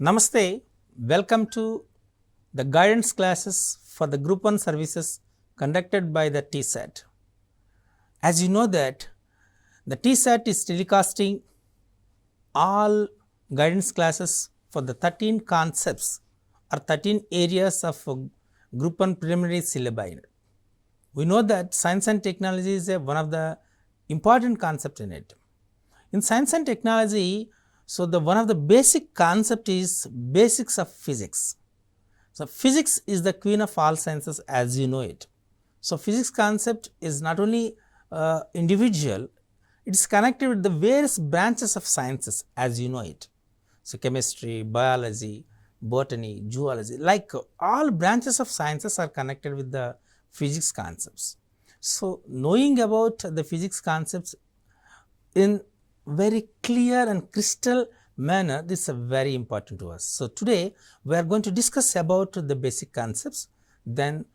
Namaste, welcome to the guidance classes for the Group 1 services conducted by the TSAT. As you know that the TSAT is telecasting all guidance classes for the 13 concepts or 13 areas of Group 1 preliminary syllabi. We know that science and technology is one of the important concepts in it. In science and technology, so one of the basic concept is basics of physics. So physics is the queen of all sciences as you know it. So physics concept is not only individual, it is connected with the various branches of sciences as you know it. So chemistry, biology, botany, zoology, like all branches of sciences are connected with the physics concepts. So knowing about the physics concepts in very clear and crystal manner, this is very important to us. So today we are going to discuss about the basic concepts, then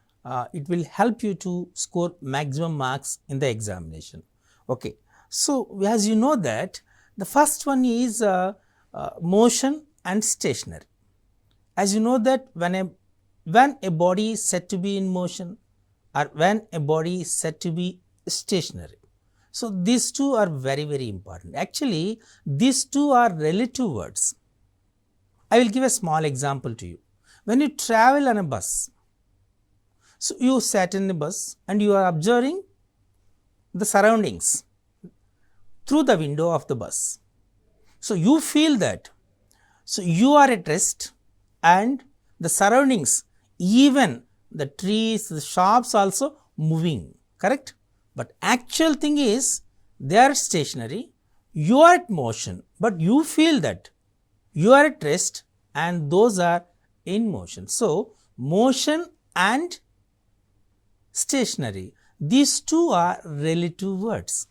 it will help you to score maximum marks in the examination. Okay. So as you know that the first one is motion and stationary. As you know that when a body is said to be in motion or when a body is said to be stationary. So these two are very important. Actually, these two are relative words. I will give a small example to you. When you travel on a bus, so you sat in the bus and you are observing the surroundings through the window of the bus. So you feel that, so you are at rest and the surroundings, even the trees, the shops also moving, correct? But actual thing is they are stationary, you are at motion, but you feel that you are at rest and those are in motion. So motion and stationary, these two are relative words.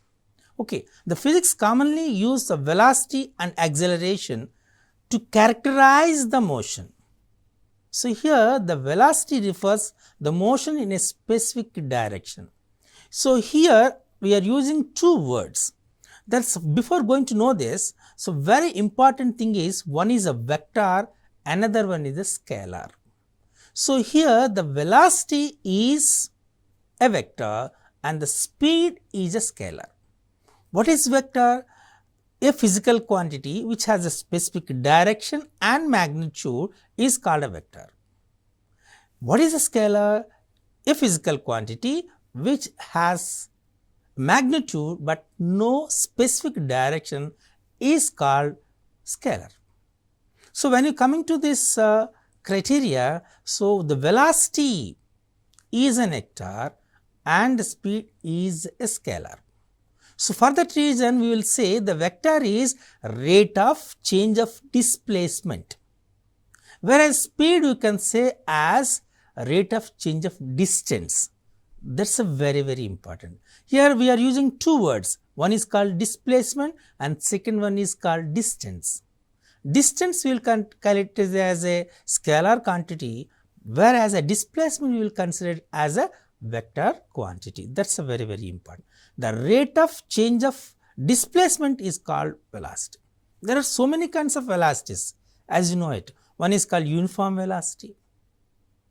Okay, the physics commonly use the velocity and acceleration to characterize the motion. So here the velocity refers the motion in a specific direction. So here we are using two words. That's before going to know this. So very important thing is one is a vector, another one is a scalar. So here the velocity is a vector and the speed is a scalar. What is vector? A physical quantity which has a specific direction and magnitude is called a vector. What is a scalar? A physical quantity which has magnitude but no specific direction is called scalar. So when you coming to this criteria, so the velocity is an vector and the speed is a scalar. So for that reason we will say the vector is rate of change of displacement, whereas speed we can say as rate of change of distance. That's a very important. Here we are using two words, one is called displacement and second one is called distance. Distance we will calculate as a scalar quantity, whereas a displacement we will consider it as a vector quantity. That's a very important. The rate of change of displacement is called velocity. There are so many kinds of velocities as you know it. One is called uniform velocity,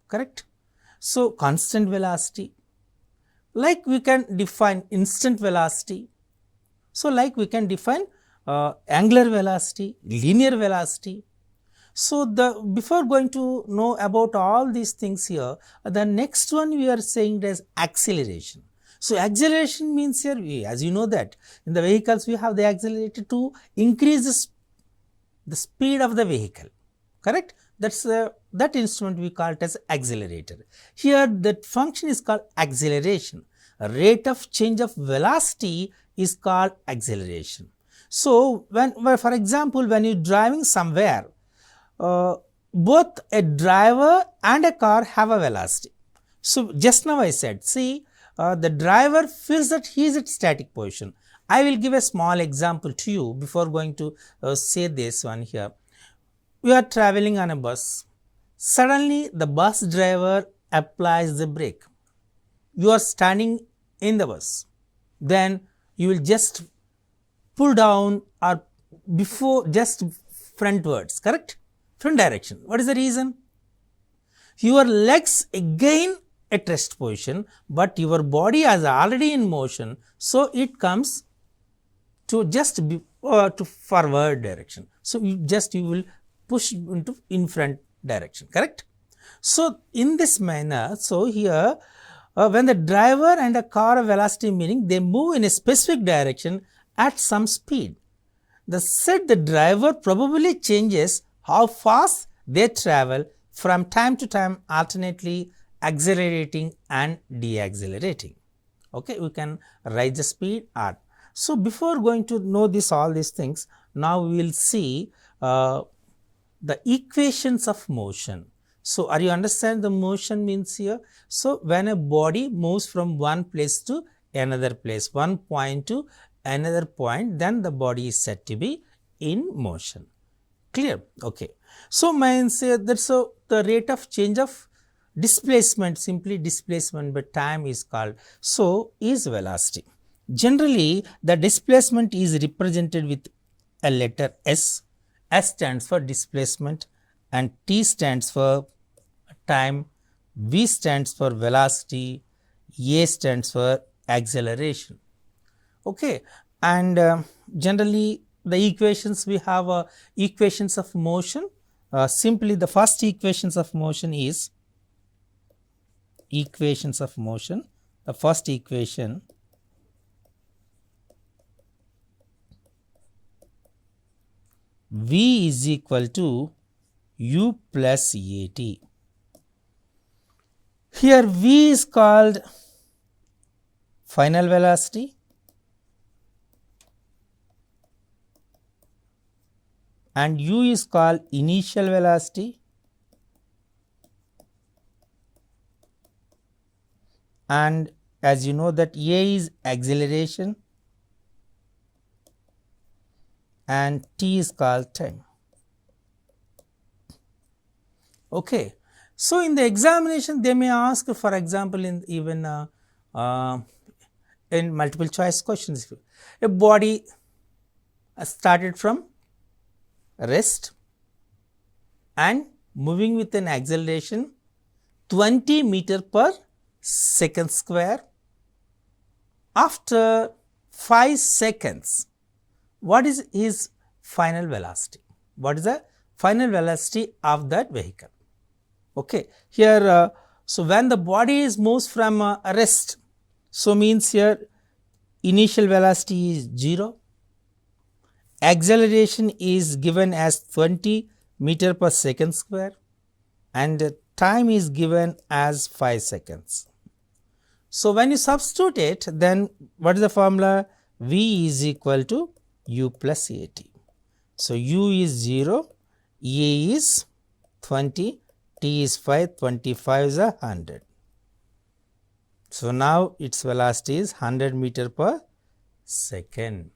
correct? So constant velocity. Like we can define instant velocity, so like we can define angular velocity, linear velocity. So before going to know about all these things here, the next one we are saying as acceleration. So acceleration means here, as you know that in the vehicles we have the accelerator to increase the speed of the vehicle, correct? That's that instrument we call it as accelerator. Here that function is called acceleration. A rate of change of velocity is called acceleration. So for example, when you're driving somewhere, both a driver and a car have a velocity. So just now I said, see, the driver feels that he is at static position. I will give a small example to you before going to say this one here. We are traveling on a bus. Suddenly the bus driver applies the brake. You are standing in the bus. Then you will just pull down or before just frontwards, correct? different direction. What is the reason? Your legs again at rest position, but your body is already in motion, so it comes to just be to forward direction. So you will push into in front direction, correct? So in this manner, so here when the driver and a car of velocity, meaning they move in a specific direction at some speed, the driver probably changes how fast they travel from time to time, alternately accelerating and deaccelerating. Okay, we can raise the speed or. So before going to know all these things, now we will see the equations of motion. So are you understand the motion means here? So when a body moves from one place to another place, one point to another point, then the body is said to be in motion. Clear? Okay. So means that so the rate of change of displacement, simply displacement by time is called, so is velocity. Generally, the displacement is represented with a letter S. S stands for displacement and T stands for time, V stands for velocity, A stands for acceleration. Okay, and generally the equations we have equations of motion. Simply the first equations of motion is equations of motion. The first equation V is equal to U plus AT. Here V is called final velocity and U is called initial velocity and as you know that A is acceleration and T is called time. Okay. So in the examination they may ask, for example, in even in multiple choice questions, a body started from rest and moving with an acceleration 20 meter per second square. After 5 seconds, what is his final velocity? What is the final velocity of that vehicle? Okay, here so when the body moves from rest, so means here initial velocity is 0, acceleration is given as 20 meter per second square and time is given as 5 seconds. So when you substitute it, then what is the formula? V is equal to U plus AT. So U is 0, A is 20, T is 5, 25 is 100. So now its velocity is 100 meter per second.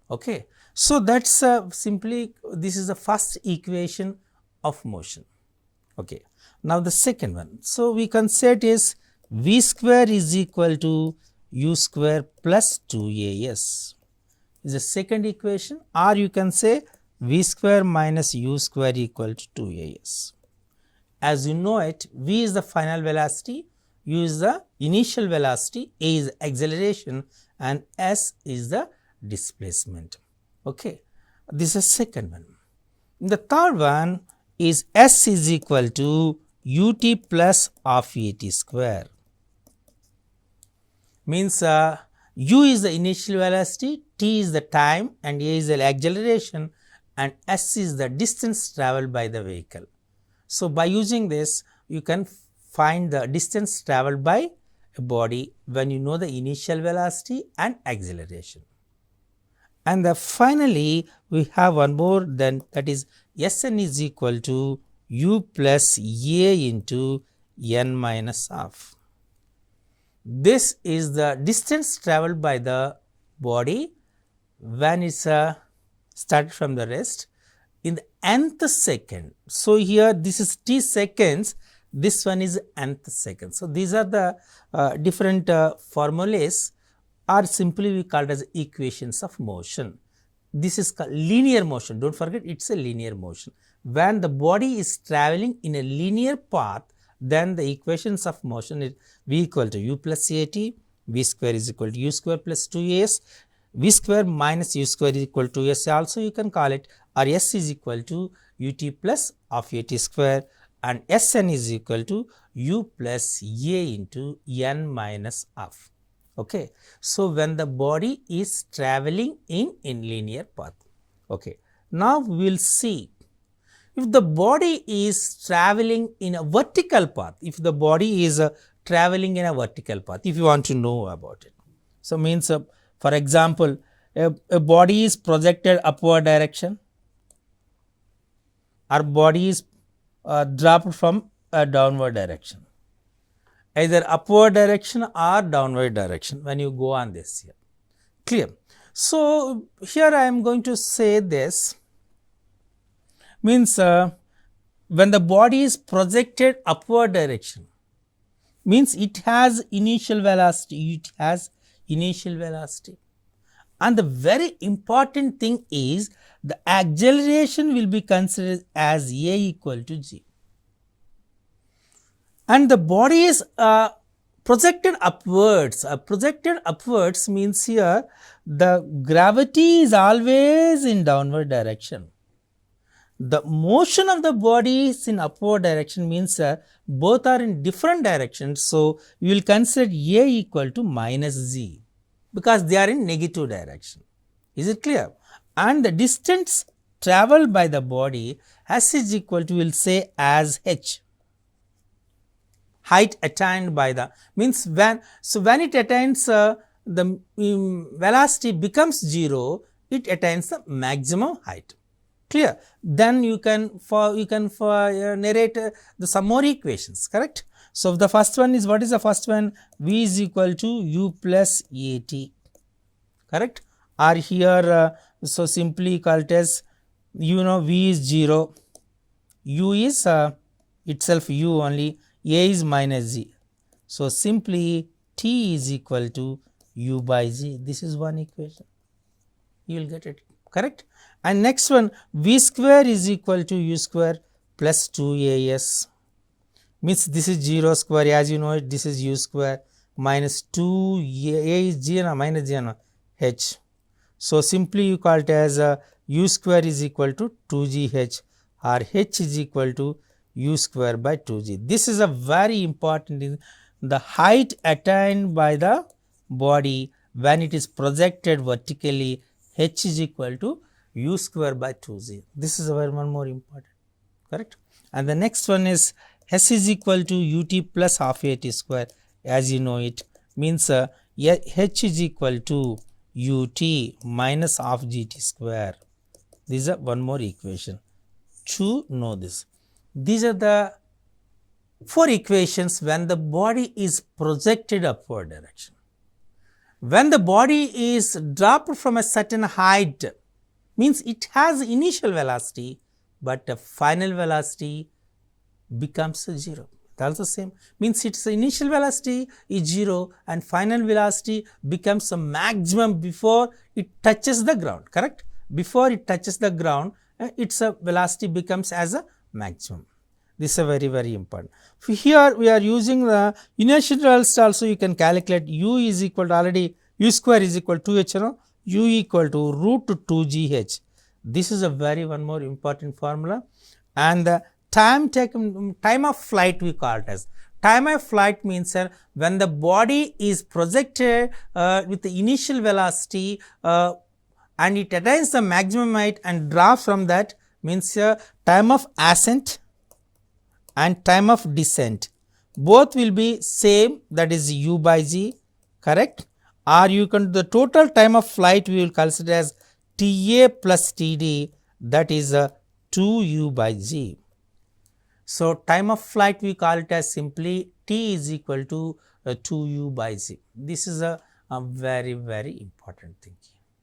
Okay. So that's simply this is the first equation of motion. Okay. Now the second one. So we can say it is V square is equal to U square plus 2AS. Is the second equation, or you can say V square minus U square equal to 2AS. As you know it, V is the final velocity, U is the initial velocity, A is acceleration and S is the displacement. Okay, this is second one. The third one is S is equal to ut plus half AT square. Means U is the initial velocity, T is the time and A is the acceleration and S is the distance travelled by the vehicle. So by using this you can find the distance travelled by a body when you know the initial velocity and acceleration. And finally we have one more, then that is Sn is equal to U plus A into n minus half. This is the distance travelled by the body when it's started from the rest in the nth second. So here this is t seconds, this one is nth second. So these are the different formulas, or simply we called as equations of motion. this is called linear motion. Don't forget, it's a linear motion. When the body is traveling in a linear path, then the equations of motion is v equal to u plus cat, v square is equal to u square plus 2as, v square minus u square is equal to s also you can call it, or s is equal to ut plus of at square, and Sn is equal to u plus a into n minus of. Okay. So, when the body is traveling in linear path. Okay. Now, we will see if the body is traveling in a vertical path, if the body is traveling in a vertical path, if you want to know about it. So, means for example, a body is projected upward direction, or body is dropped from a downward direction, either upward direction or downward direction when you go on this here. Clear? So, here I am going to say this means when the body is projected upward direction, means it has initial velocity, and the very important thing is the acceleration will be considered as a equal to g, and the body is projected upwards. Projected upwards means here the gravity is always in downward direction. The motion of the body is in upward direction means both are in different directions. So, you will consider a equal to minus z, because they are in negative direction. Is it clear? And the distance traveled by the body, s is equal to, we will say as h. Height attained by the, means when, so when it attains the velocity becomes 0, it attains the maximum height. Clear? Then you can narrate some more equations, correct? So, the first one is, what is the first one? V is equal to u plus at, correct? Or here, so simply called as, you know, v is 0, u is itself u only, a is minus z. So, simply t is equal to u by z. This is one equation. You will get it, correct? And next one, v square is equal to u square plus 2as, means this is 0 square, as you know it, this is u square minus 2 a is g and minus g and h. So, simply you call it as u square is equal to 2gh, or h is equal to u square by 2g. This is a very important thing. The height attained by the body when it is projected vertically, h is equal to u square by 2z. This is one more important, correct? And the next one is s is equal to ut plus half at square, as you know it, means h is equal to ut minus half gt square. This is one more equation to know this. These are the 4 equations when the body is projected upward direction. When the body is dropped from a certain height, means it has initial velocity, but the final velocity becomes 0. That's the same, means its initial velocity is 0 and final velocity becomes a maximum before it touches the ground, correct? Before it touches the ground, its velocity becomes as a maximum. This is very, very important. Here we are using the inertial velocity also. You can calculate u is equal to, already u square is equal to h, u equal to root 2gh. This is a very one more important formula. And the time of flight we call it as. Time of flight means when the body is projected with the initial velocity and it attains the maximum height and drops from that, means time of ascent and time of descent both will be same, that is u by g, correct? Or you can, the total time of flight we will consider as Ta plus Td, that is 2u by g. So, time of flight we call it as simply T is equal to 2u by g. This is a very, very important thing.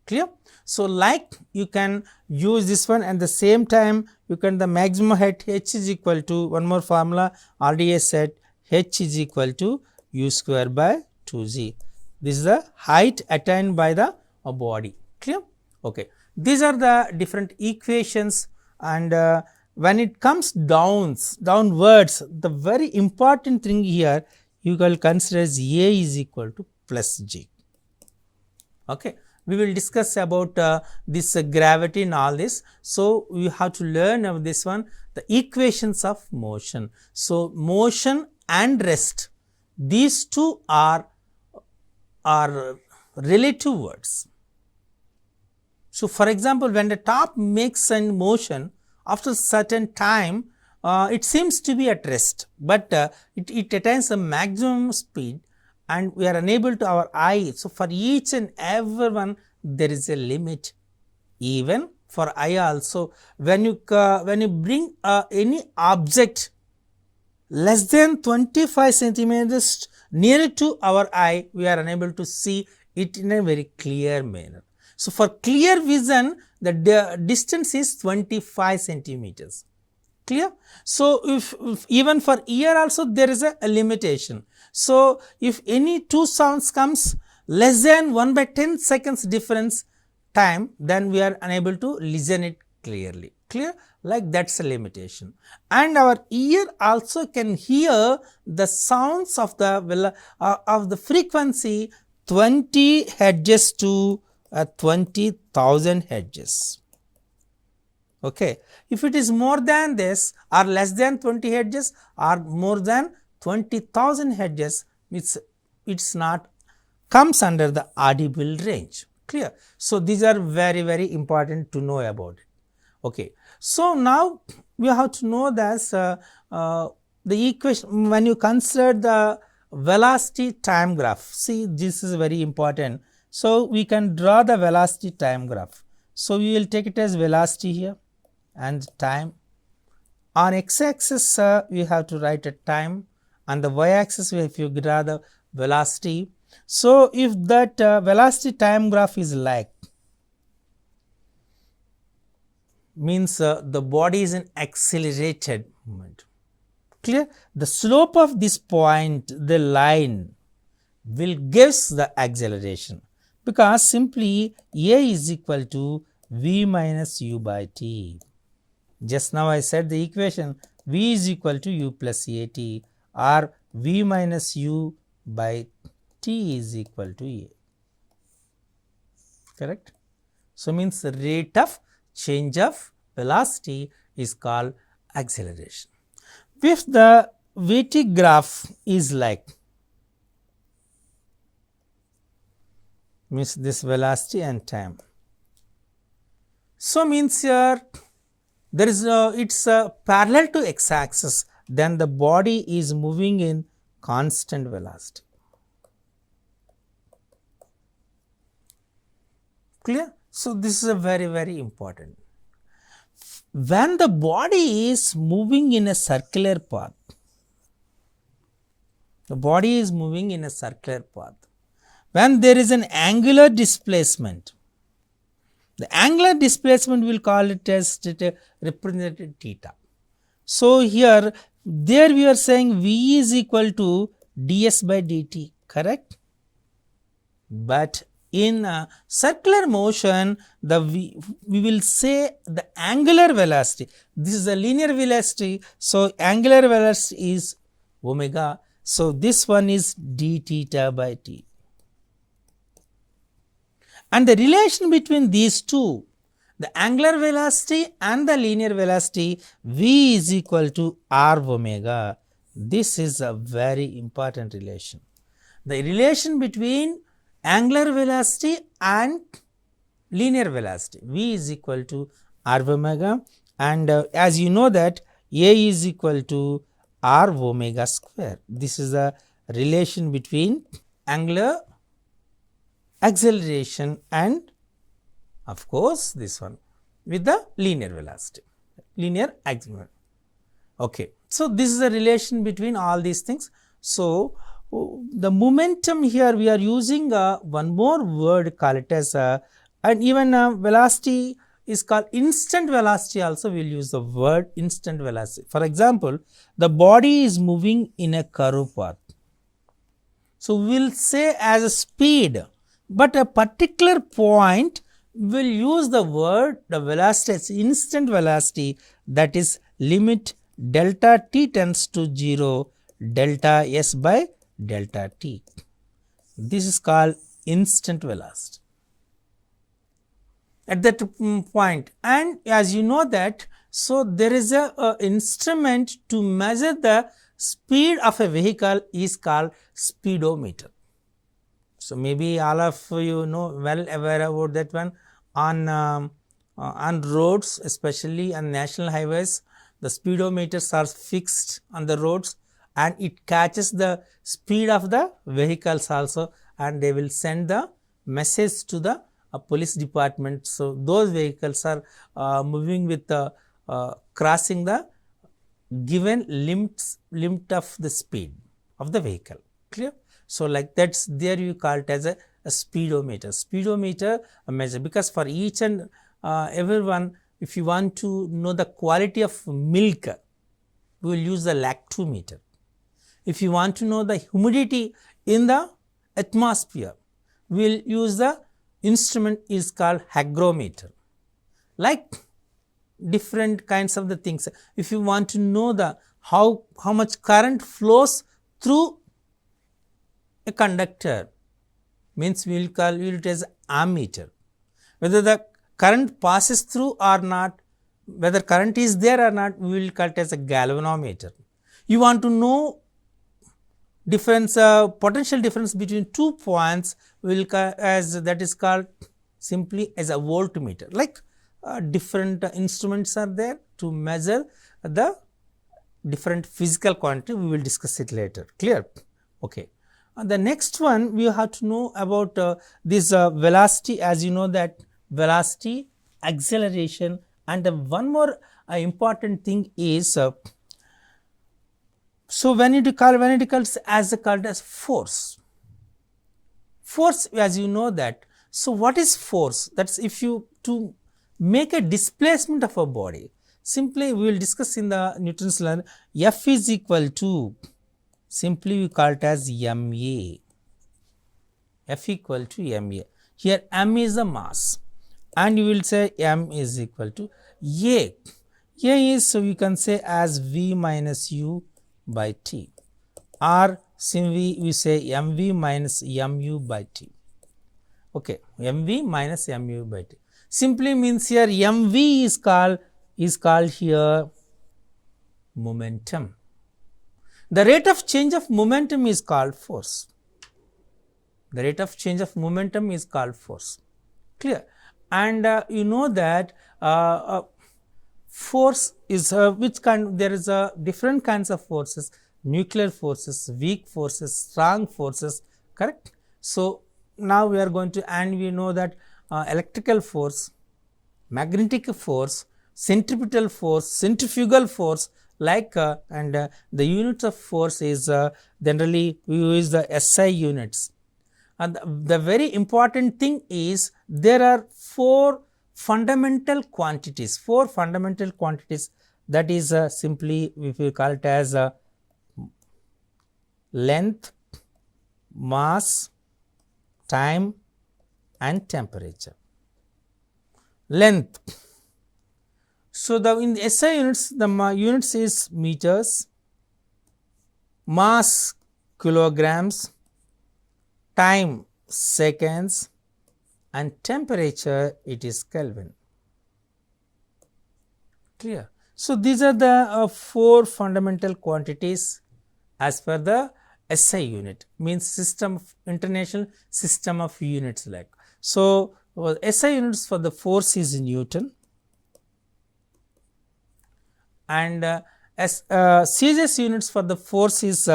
Clear? So, like you can use this one, and the same time you can, the maximum height h is equal to, one more formula already I said, h is equal to u square by 2g. This is the height attained by the body. Clear? Okay. these are the different equations, and when it comes downwards, the very important thing here you will consider as A is equal to plus G. Okay. We will discuss about this gravity and all this. So, we have to learn of this one, the equations of motion. So, motion and rest, these two are relative words. So, for example, when the top makes a motion, after certain time it seems to be at rest, but it attains a maximum speed and we are unable to our eye. So, for each and every one there is a limit, even for eye also. When you bring any object less than 25 centimeters near to our eye, we are unable to see it in a very clear manner. So, for clear vision the distance is 25 centimeters. Clear? So, if even for ear also there is a limitation. So, if any two sounds comes less than 1/10 seconds difference time, then we are unable to listen it clearly. Clear? Like that is a limitation. And our ear also can hear the sounds of the frequency 20 Hz to 20,000 Hz. Okay. If it is more than this or less than 20 Hz or more than 20,000 Hz, it's not comes under the audible range. Clear? So, these are very, very important to know about it. Okay. So, now we have to know that the equation, when you consider the velocity time graph, see this is very important. So, we can draw the velocity time graph. So, we will take it as velocity here and time. On x axis we have to write a time, and the y axis if you draw the velocity. So, if that velocity time graph is like, means the body is in accelerated movement. Clear? The slope of this point, the line, will gives the acceleration, because simply A is equal to V minus U by T. Just now I said the equation V is equal to U plus AT, or V minus U by T is equal to A. Correct? So, means the rate of change of velocity is called acceleration. If the weighted graph is like, means this velocity and time. So, means here there is it's parallel to x axis, then the body is moving in constant velocity. Clear? So, this is a very, very important. When the body is moving in a circular path, the body is moving in a circular path, when there is an angular displacement, the angular displacement will call it as represented theta. So, here there we are saying V is equal to ds by dt, correct? But in circular motion, we will say the angular velocity, this is a linear velocity. So, angular velocity is omega. So, this one is d theta by t. And the relation between these two, the angular velocity and the linear velocity, V is equal to r omega. This is a very important relation. The relation between angular velocity and linear velocity, V is equal to r omega, and as you know that A is equal to r omega square. This is the relation between angular acceleration and of course this one with the linear velocity, linear acceleration. Okay. So, this is the relation between all these things. So, the momentum here we are using one more word, call it as and even velocity is called instant velocity, also we will use the word instant velocity. For example, the body is moving in a curve path. So, we will say as a speed, but a particular point will use the velocity as instant velocity, that is limit delta t tends to 0 delta s by delta t. This is called instant velocity at that point. And as you know that, so there is a instrument to measure the speed of a vehicle is called speedometer. So maybe all of you know well aware about that one. On roads, especially on national highways, the speedometers are fixed on the roads and it catches the speed of the vehicles also, and they will send the message to the police department. So those vehicles are moving with crossing the given limit of the speed of the vehicle. Clear? So like that's there you call it as a speedometer. Speedometer measure, because for each and everyone, if you want to know the quality of milk, we will use the lactometer. If you want to know the humidity in the atmosphere, we will use the instrument is called hygrometer. Like different kinds of the things. If you want to know the how much current flows through a conductor, means we will call it as ammeter. Whether the current passes through or not, whether current is there or not, we will call it as a galvanometer. You want to know difference, potential difference between 2 points, we will call as that is called simply as a voltmeter. Like different instruments are there to measure the different physical quantity. We will discuss it later. Clear? Okay. The next one we have to know about this velocity. As you know that velocity, acceleration, and one more important thing is so when it calls as called as force. Force, as you know that. So what is force? That's if you to make a displacement of a body. Simply we will discuss in the Newton's law. F is equal to, simply we call it as ma. F equal to ma. Here m is the mass, and you will say m is equal to a. A is, so you can say as v minus u by t, or simply we say mv minus mu by t. Okay, mv minus mu by t. Simply means here mv is called here momentum. The rate of change of momentum is called force. The rate of change of momentum is called force. Clear? And you know that force is which kind? There is different kinds of forces: nuclear forces, weak forces, strong forces. Correct? So now we are going to, and we know that electrical force, magnetic force, centripetal force, centrifugal force, like and the units of force is generally we use the SI units. And the very important thing is there are four fundamental quantities. That is simply if we call it as length, mass, time, and temperature. Length. So the in the SI units, the units is meters, mass kilograms, time seconds, and temperature it is Kelvin. Clear? So these are the four fundamental quantities as per the SI unit, means system of international system of units. Like so SI units for the force is Newton, and CGS units for the force is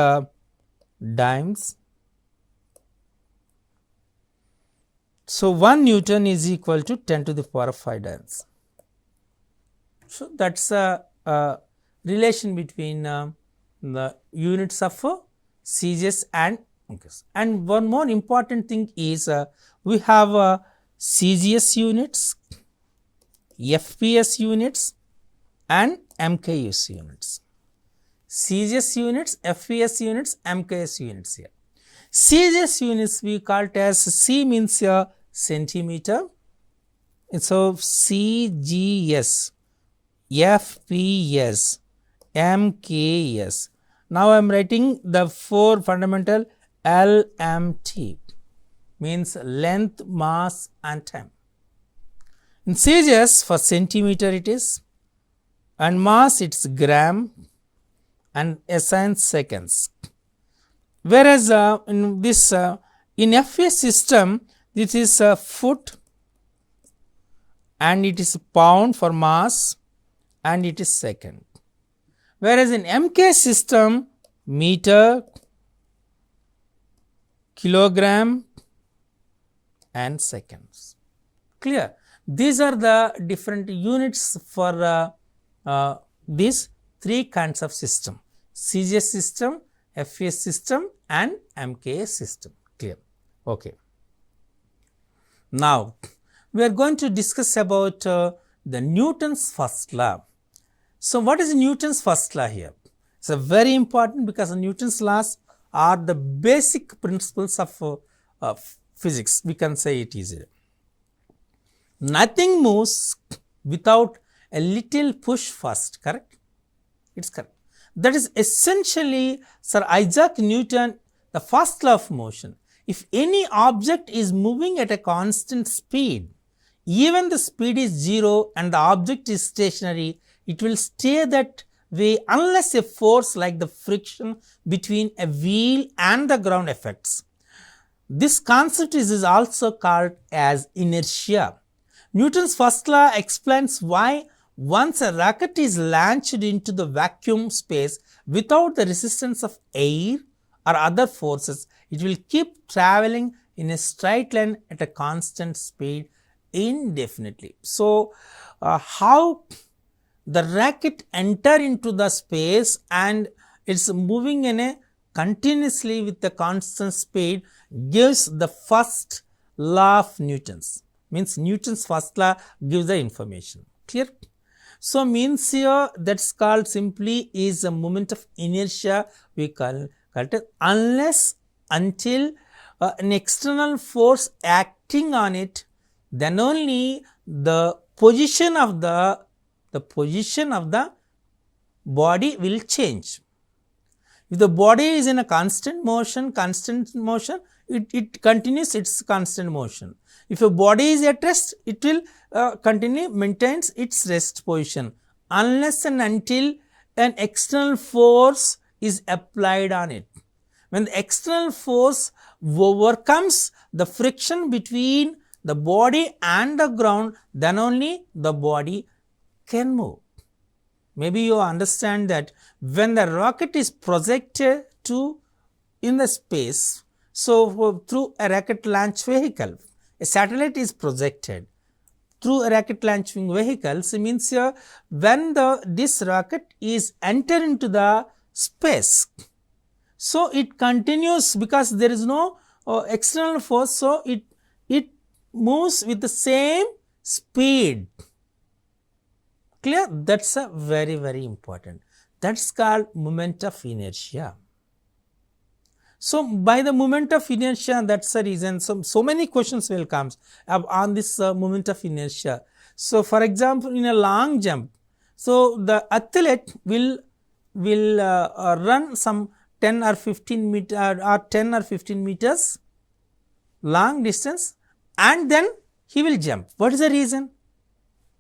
Dimes. So 1 Newton is equal to 10 to the power 5 Dimes. So that's a relation between the units of CGS and one more important thing is we have CGS units, FPS units, and MKS units. CGS units, FPS units, MKS units here. CGS units we call it as C means centimeter, So CGS, FPS, MKS. Now I am writing the 4 fundamental LMT, means length, mass and time. In CGS, for centimeter it is, and mass it's gram, and SI in seconds. Whereas in this in FPS system, this is foot, and it is pound for mass, and it is second. Whereas in MK system, meter, kilogram and seconds. Clear? These are the different units for these 3 kinds of system: CGS system, FPS system and MK system. Clear? Okay. Now we are going to discuss about the Newton's first law. So what is Newton's first law here? It's very important because Newton's laws are the basic principles of physics. We can say it easily. Nothing moves without a little push first, correct? It's correct. That is essentially Sir Isaac Newton, the first law of motion. If any object is moving at a constant speed, even the speed is 0 and the object is stationary, it will stay that way unless a force like the friction between a wheel and the ground affects. This concept is also called as inertia. Newton's first law explains why once a rocket is launched into the vacuum space without the resistance of air or other forces, it will keep traveling in a straight line at a constant speed indefinitely. So, how the rocket enter into the space and it's moving in a continuously with the constant speed gives the first law of Newton's. Means Newton's first law gives the information. Clear? So means here that's called simply is a moment of inertia. We call it unless until an external force acting on it, then only the position of the body will change. If the body is in a constant motion, it continues its constant motion. If a body is at rest, it will maintains its rest position unless and until an external force is applied on it. When the external force overcomes the friction between the body and the ground, then only the body can move. Maybe you understand that when the rocket is projected in the space, so through a rocket launch vehicle, a satellite is projected through a rocket launching vehicle. So means here when this rocket is enter into the space, so it continues because there is no external force, so it moves with the same speed. Clear? That's a very, very important. That's called moment of inertia. So by the moment of inertia, that's the reason so many questions will come on this moment of inertia. So for example, in a long jump, so the athlete will run some 10 or 15 meters long distance, and then he will jump. What is the reason?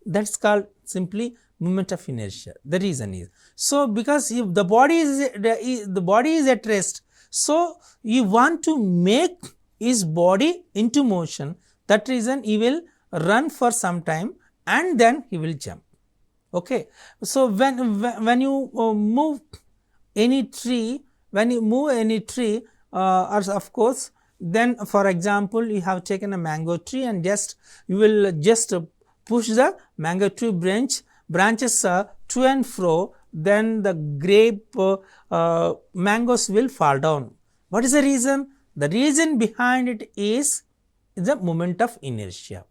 That's called simply moment of inertia. The reason is, so because if the body is at rest, so you want to make his body into motion. That reason he will run for some time and then he will jump. Okay. So when you move any tree, or of course, then for example, you have taken a mango tree and you will just push the mango tree branches to and fro, then the grape mangoes will fall down. What is the reason? The reason behind it is the moment of inertia.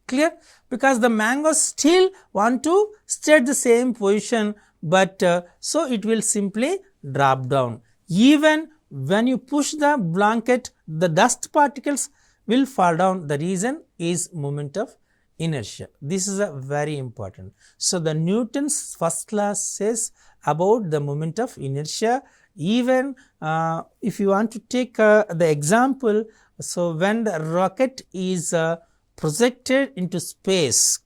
Clear? Because the mangoes still want to stay at the same position, but so it will simply drop down. Even when you push the blanket, the dust particles will fall down. The reason is moment of inertia. This is a very important. So, the Newton's first law says about the moment of inertia. Even if you want to take the example, so when the rocket is projected into space,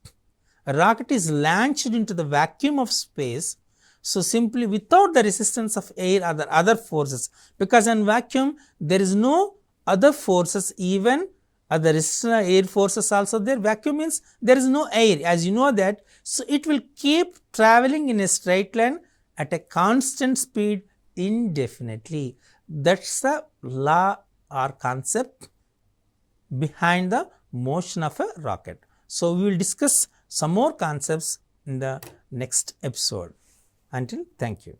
a rocket is launched into the vacuum of space. So, simply without the resistance of air or the other forces, because in vacuum there is no other forces, even the resistance air forces also there. Vacuum means there is no air, as you know that. So, it will keep traveling in a straight line at a constant speed indefinitely. That is the law or concept behind the motion of a rocket. So, we will discuss some more concepts in the next episode. Until, thank you.